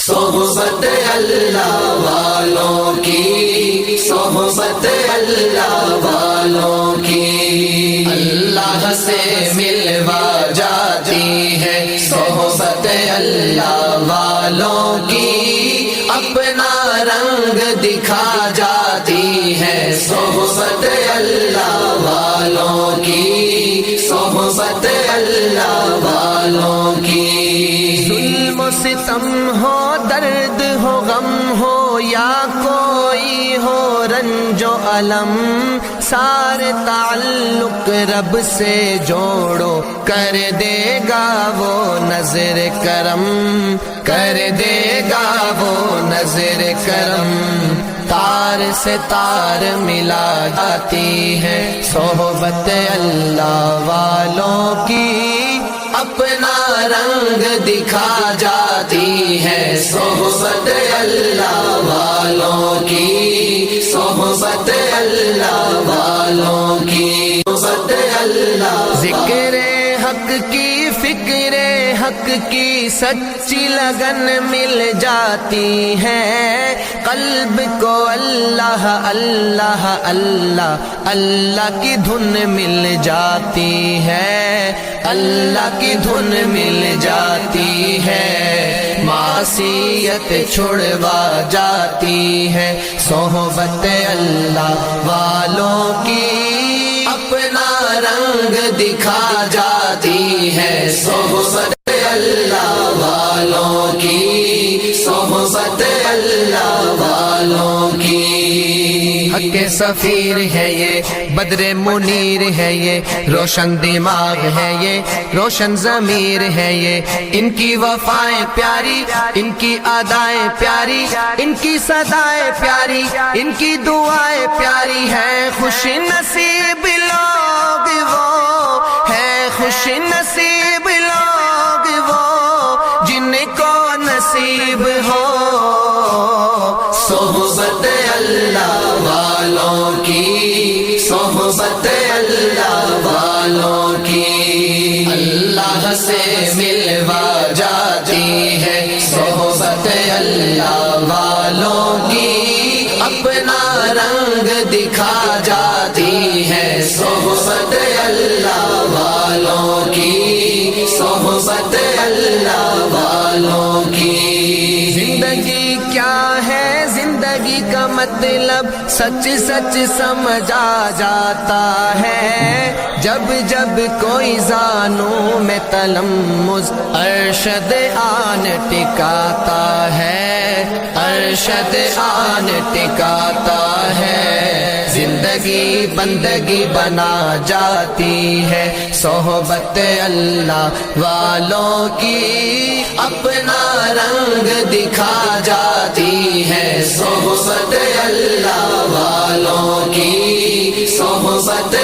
صحبت اللہ والوں کی، صحبت اللہ والوں کی، اللہ سے ملوا جاتی ہے صحبت اللہ والوں کی، اپنا رنگ دکھا جاتی ہے صحبت اللہ والوں کی، صحبت اللہ والوں کی۔ ظلم و ستم ہو، درد ہو، غم ہو، یا کوئی ہو رنج و الم، سارے تعلق رب سے جوڑو، کر دے گا وہ نظر کرم، کر دے گا وہ نظر کرم۔ تار سے تار ملا جاتی ہے صحبت اللہ والوں کی، اپنا رنگ دکھا جاتی ہے صحبت اللہ والوں کی، صحبت اللہ والوں کی، صحبت اللہ۔ ذکر حق کی، فکر حق کی سچی لگن مل جاتی ہے، قلب کو اللہ اللہ اللہ اللہ کی دھن مل جاتی ہے، اللہ کی دھن مل جاتی ہے، معصیت چھڑوا جاتی ہے صحبت اللہ والوں کی، اپنا رنگ دکھا جاتی ہے صحبت اللہ والوں کی، صحبت اللہ والوں کی۔ حق سفیر ہے یہ، بدر منیر ہے یہ، روشن دماغ ہے یہ، روشن ضمیر ہے یہ، ان کی وفائیں پیاری، ان کی ادائیں پیاری، ان کی صدائیں پیاری، ان کی دعائیں پیاری ہیں، خوش نصیب لوگ وہ ہے، خوش نصیب لوگ وہ جن کو نصیب ہو صحبت اللہ والوں کی، صحبت اللہ والوں کی، اللہ سے ملوا جاتی ہے صحبت اللہ والوں کی، اپنا رنگ دکھا جاتی ہے صحبت اللہ والوں کی، صحبت اللہ والوں کی۔ زندگی کیا ہے، زندگی کا مطلب سچ سچ سمجھا جاتا ہے، جب جب کوئی زانوں میں تلمذ ارشد آن ٹکاتا ہے، ارشد آن ٹکاتا ہے، زندگی بندگی بنا جاتی ہے صحبت اللہ والوں کی، اپنا رنگ دکھا جاتی ہے صحبت اللہ والوں کی، صحبت